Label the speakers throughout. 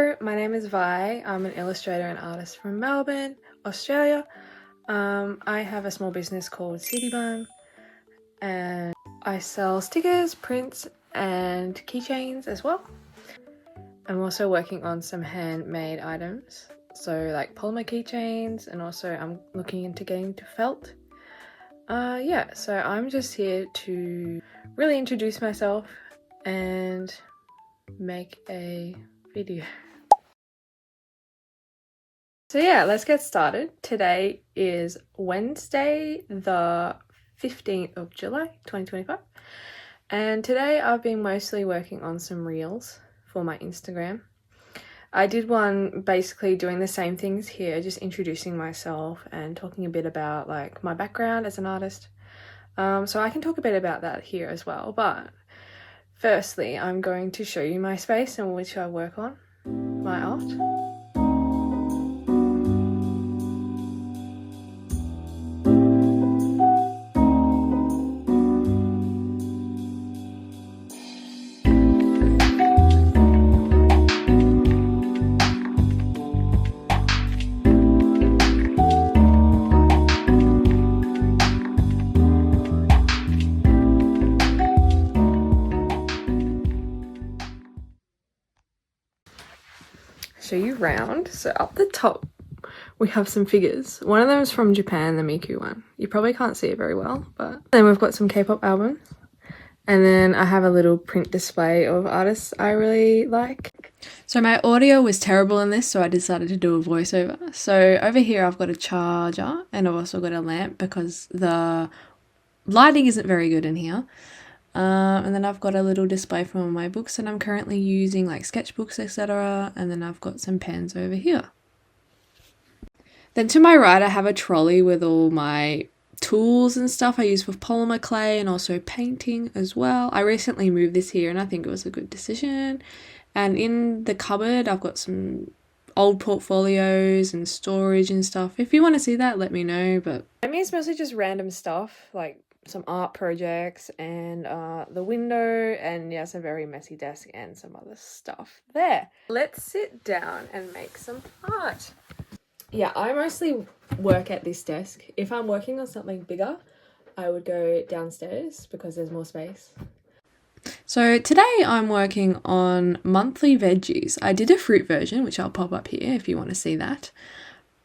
Speaker 1: Hello, my name is Vi. I'm an illustrator and artist from Melbourne, Australia. I have a small business called Citybun and I sell stickers, prints and keychains as well. I'm also working on some handmade items, so like polymer keychains, and also I'm looking into getting to felt. So I'm just here to really introduce myself and make a video. So yeah, let's get started. Today is Wednesday, the 15th of July, 2025. And today I've been mostly working on some reels for my Instagram. I did one basically doing the same things here, just introducing myself and talking a bit about like my background as an artist. So I can talk a bit about that here as well. But firstly, I'm going to show you my space in which I work on my art. Show you round. So up the top we have some figures. One of them is from Japan, the Miku one. You probably can't see it very well, but then we've got some K-pop albums, and then I have a little print display of artists I really like. So my audio was terrible in this, so I decided to do a voiceover. So over here I've got a charger and I've also got a lamp because the lighting isn't very good in here. And then I've got a little display from all my books that I'm currently using, like sketchbooks, etc. And then I've got some pens over here. Then to my right I have a trolley with all my tools and stuff I use for polymer clay and also painting as well. I recently moved this here and I think it was a good decision. And in the cupboard I've got some old portfolios and storage and stuff. If you want to see that, let me know. But I mean, it's mostly just random stuff like some art projects and the window, and yeah, some very messy desk and some other stuff there. Let's sit down and make some art. Yeah, I mostly work at this desk. If I'm working on something bigger, I would go downstairs because there's more space. So today I'm working on monthly veggies. I did a fruit version, which I'll pop up here if you want to see that.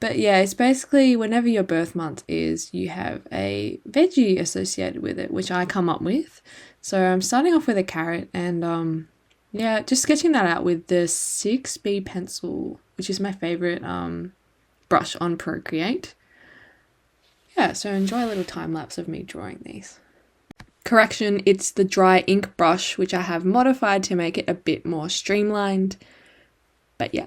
Speaker 1: But yeah, it's basically whenever your birth month is, you have a veggie associated with it, which I come up with. So I'm starting off with a carrot and yeah, just sketching that out with the 6B pencil, which is my favorite brush on Procreate. Yeah, so enjoy a little time lapse of me drawing these. Correction, it's the dry ink brush, which I have modified to make it a bit more streamlined. But yeah.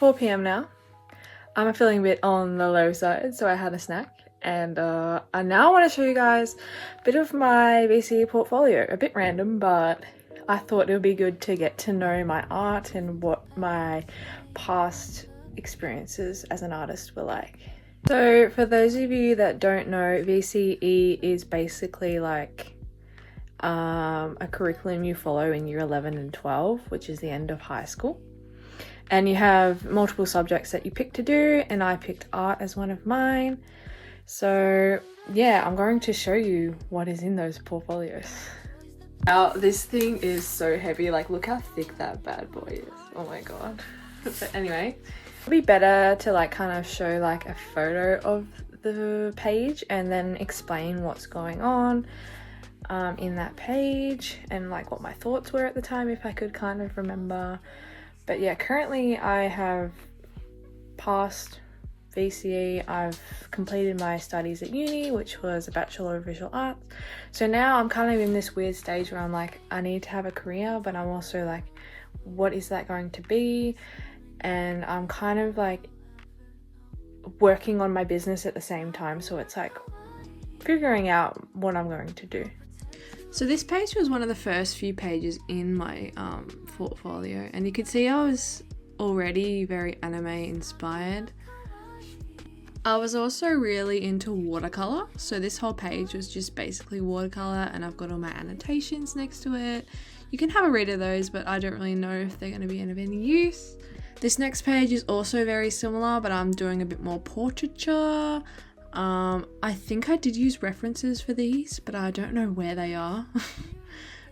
Speaker 1: 4 p.m. now. I'm feeling a bit on the low side, so I had a snack. And I now want to show you guys a bit of my VC portfolio. A bit random, but I thought it would be good to get to know my art and what my past experiences as an artist were like. So for those of you that don't know, VCE is basically like a curriculum you follow in year 11 and 12, which is the end of high school. And you have multiple subjects that you pick to do, and I picked art as one of mine. So yeah, I'm going to show you what is in those portfolios. Now this thing is so heavy, like look how thick that bad boy is. Oh my god. But anyway, it'd be better to like kind of show like a photo of the page and then explain what's going on in that page and like what my thoughts were at the time if I could kind of remember. But yeah, currently I have passed VCE. I've completed my studies at uni, which was a Bachelor of Visual Arts. So now I'm kind of in this weird stage where I'm like, I need to have a career, but I'm also like, what is that going to be? And I'm kind of like working on my business at the same time. So it's like figuring out what I'm going to do. So this page was one of the first few pages in my portfolio, and you could see I was already very anime inspired. I was also really into watercolor, so this whole page was just basically watercolor, and I've got all my annotations next to it. You can have a read of those, but I don't really know if they're going to be of any use. This next page is also very similar, but I'm doing a bit more portraiture. I think I did use references for these, but I don't know where they are.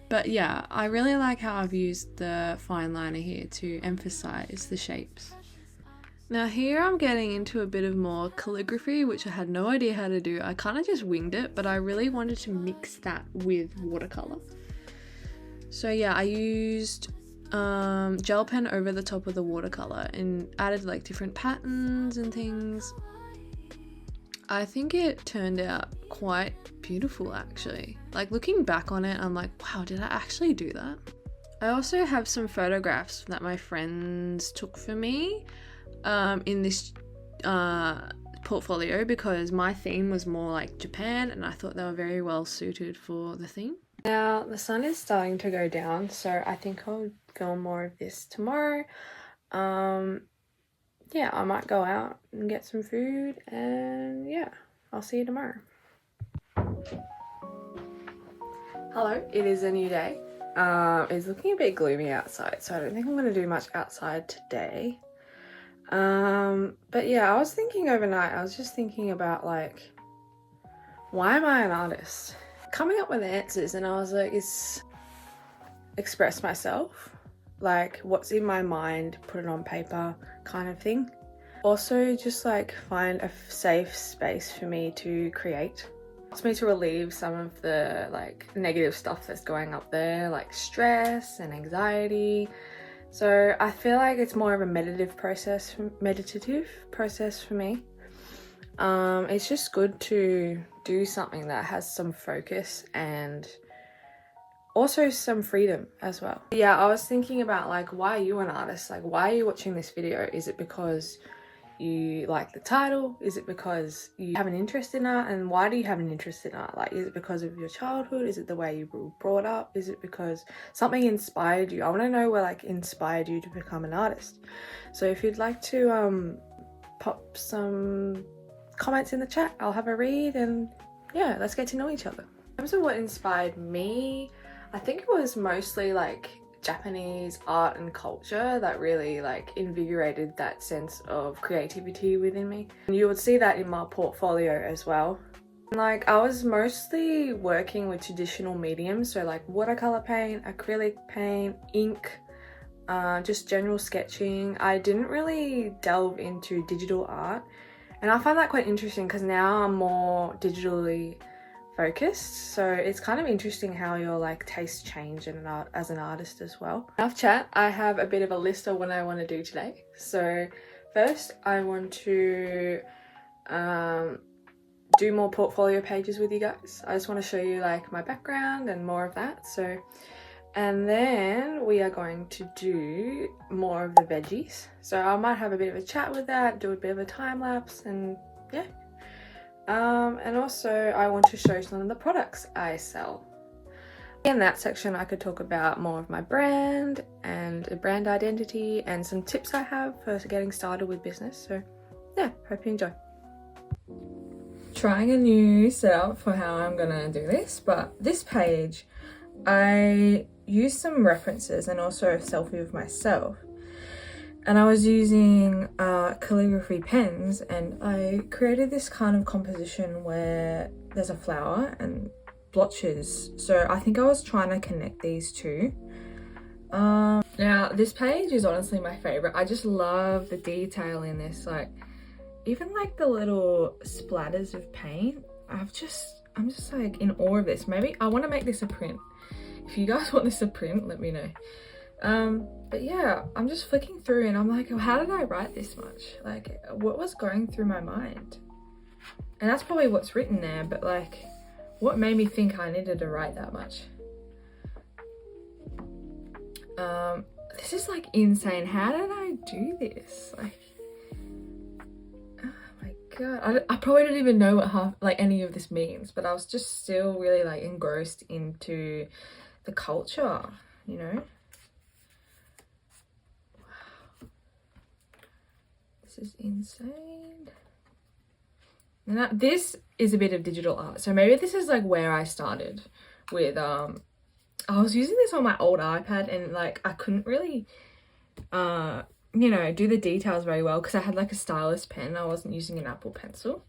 Speaker 1: But yeah, I really like how I've used the fine liner here to emphasize the shapes. Now here I'm getting into a bit of more calligraphy, which I had no idea how to do. I kind of just winged it, but I really wanted to mix that with watercolor. So yeah, I used gel pen over the top of the watercolor and added like different patterns and things. I think it turned out quite beautiful actually. Like looking back on it, I'm like, wow, did I actually do that? I also have some photographs that my friends took for me in this portfolio because my theme was more like Japan, and I thought they were very well suited for the theme. Now the sun is starting to go down, so I think I'll film more of this tomorrow. Yeah, I might go out and get some food, and yeah, I'll see you tomorrow. Hello, it is a new day. It's looking a bit gloomy outside, so I don't think I'm going to do much outside today. But yeah, I was thinking overnight, I was just thinking about like, why am I an artist? Coming up with answers, and I was like, express myself. Like what's in my mind, put it on paper kind of thing. Also just like find a safe space for me to create. It helps me to relieve some of the like negative stuff that's going up there, like stress and anxiety. So I feel like it's more of a meditative process for me. It's just good to do something that has some focus and also some freedom as well. Yeah, I was thinking about like, why are you an artist? Like, why are you watching this video? Is it because you like the title? Is it because you have an interest in art? And why do you have an interest in art? Like, is it because of your childhood? Is it the way you were brought up? Is it because something inspired you? I want to know what like inspired you to become an artist. So if you'd like to pop some comments in the chat, I'll have a read, and yeah, let's get to know each other. In terms of what inspired me, I think it was mostly like Japanese art and culture that really like invigorated that sense of creativity within me. And you would see that in my portfolio as well. And like I was mostly working with traditional mediums, so like watercolor paint, acrylic paint, ink, just general sketching. I didn't really delve into digital art, and I find that quite interesting because now I'm more digitally focused, so it's kind of interesting how your like tastes change as an artist as well. Enough chat, I have a bit of a list of what I want to do today. So first I want to do more portfolio pages with you guys. I just want to show you like my background and more of that. So And then we are going to do more of the veggies. So I might have a bit of a chat with that, do a bit of a time lapse, and yeah. And also I want to show some of the products I sell. In that section I could talk about more of my brand and a brand identity and some tips I have for getting started with business. So yeah, hope you enjoy. Trying a new setup for how I'm gonna do this, but this page I used some references and also a selfie of myself, and I was using calligraphy pens, and I created this kind of composition where there's a flower and blotches. So I think I was trying to connect these two. Now this page is honestly my favorite. I just love the detail in this, like even like the little splatters of paint. I'm just like in awe of this. Maybe I want to make this a print. If you guys want this a print, let me know. But yeah, I'm just flicking through and I'm like, oh, how did I write this much? Like, what was going through my mind? And that's probably what's written there, but like, what made me think I needed to write that much? This is like insane. How did I do this? Like, oh my god, I probably don't even know what any of this means, but I was just still really like engrossed into the culture, you know. Wow, this is insane. And this is a bit of digital art, so maybe this is like where I started with I was using this on my old iPad, and like I couldn't really you know, do the details very well because I had like a stylus pen. I wasn't using an Apple pencil.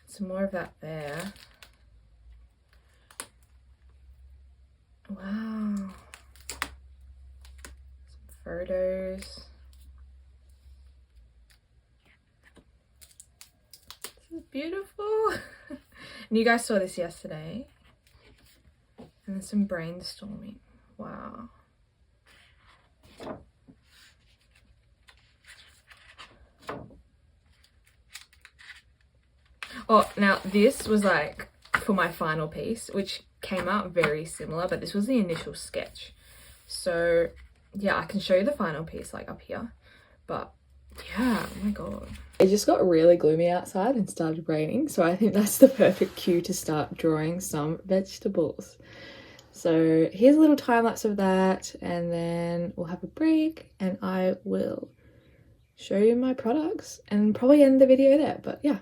Speaker 1: Some more of that there. Wow. Some photos. This is beautiful. And you guys saw this yesterday. And then some brainstorming. Wow. Oh, now this was like for my final piece, which came out very similar, but this was the initial sketch. So yeah, I can show you the final piece like up here, but yeah, oh my god. It just got really gloomy outside and started raining, so I think that's the perfect cue to start drawing some vegetables. So here's a little time lapse of that, and then we'll have a break and I will show you my products and probably end the video there, but yeah.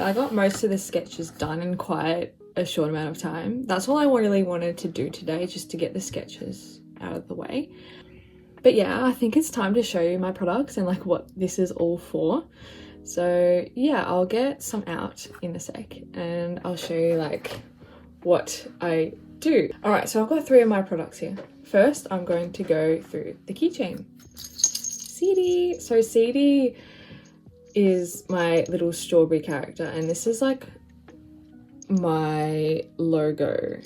Speaker 1: I got most of the sketches done in quite a short amount of time. That's all I really wanted to do today, just to get the sketches out of the way. But yeah, I think it's time to show you my products and like what this is all for. So yeah, I'll get some out in a sec and I'll show you like what I do. All right, so I've got 3 of my products here. First, I'm going to go through the keychain. CD. So CD is my little strawberry character, and this is like my logo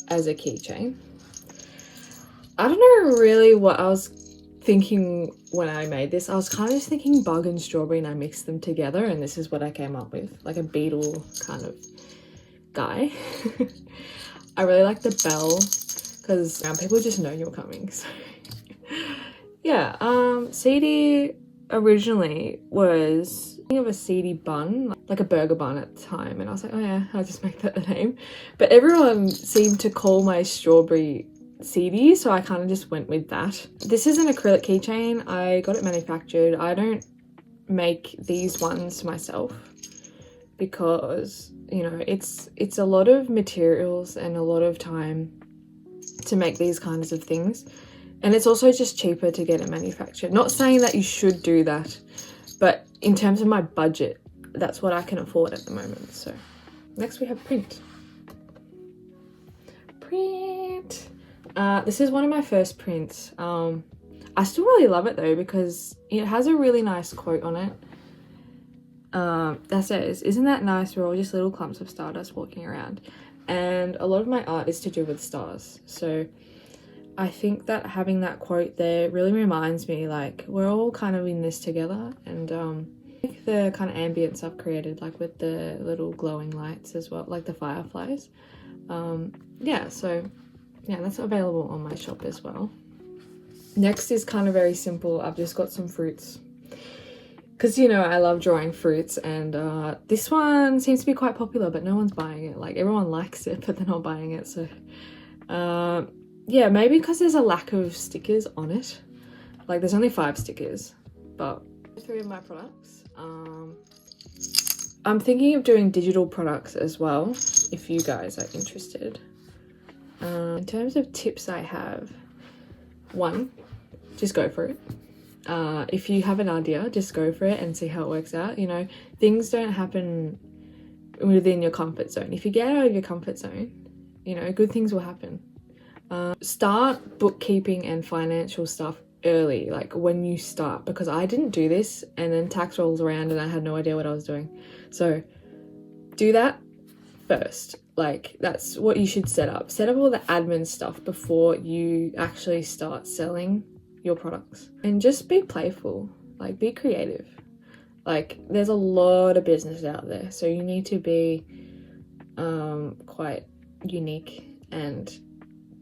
Speaker 1: as a keychain. I don't know really what I was thinking when I made this. I was kind of just thinking bug and strawberry, and I mixed them together, and this is what I came up with, like a beetle kind of guy. I really like the bell because people just know you're coming. So yeah, CD originally was thinking of a CD bun, like a burger bun at the time, and I was like, oh yeah, I'll just make that the name. But everyone seemed to call my strawberry CD, so I kind of just went with that. This is an acrylic keychain. I got it manufactured. I don't make these ones myself because, you know, it's a lot of materials and a lot of time to make these kinds of things, and it's also just cheaper to get it manufactured. Not saying that you should do that, but in terms of my budget, that's what I can afford at the moment. So next we have print. This is one of my first prints. I still really love it though because it has a really nice quote on it that says, "Isn't that nice? We're all just little clumps of stardust walking around." And a lot of my art is to do with stars, so I think that having that quote there really reminds me like we're all kind of in this together. And I think the kind of ambience I've created, like with the little glowing lights as well, like the fireflies, yeah, so yeah, that's available on my shop as well. Next is kind of very simple. I've just got some fruits because, you know, I love drawing fruits, and this one seems to be quite popular, but no one's buying it. Like everyone likes it, but they're not buying it. So yeah, maybe because there's a lack of stickers on it. Like there's only 5 stickers, but 3 of my products. I'm thinking of doing digital products as well, if you guys are interested. In terms of tips I have, 1, just go for it. If you have an idea, just go for it and see how it works out. You know, things don't happen within your comfort zone. If you get out of your comfort zone, you know, good things will happen. Start bookkeeping and financial stuff early, like when you start, because I didn't do this and then tax rolls around and I had no idea what I was doing. So do that first. Like that's what you should set up. Set up all the admin stuff before you actually start selling your products, and just be playful, like be creative. Like there's a lot of business out there, so you need to be quite unique and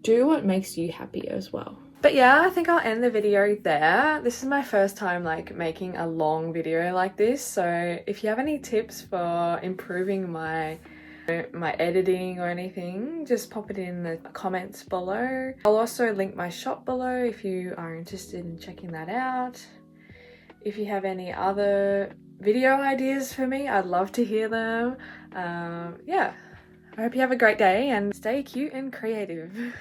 Speaker 1: do what makes you happy as well. But yeah, I think I'll end the video there. This is my first time like making a long video like this, so if you have any tips for improving my editing or anything, just pop it in the comments below. I'll also link my shop below if you are interested in checking that out. If you have any other video ideas for me, I'd love to hear them. Yeah, I hope you have a great day and stay cute and creative.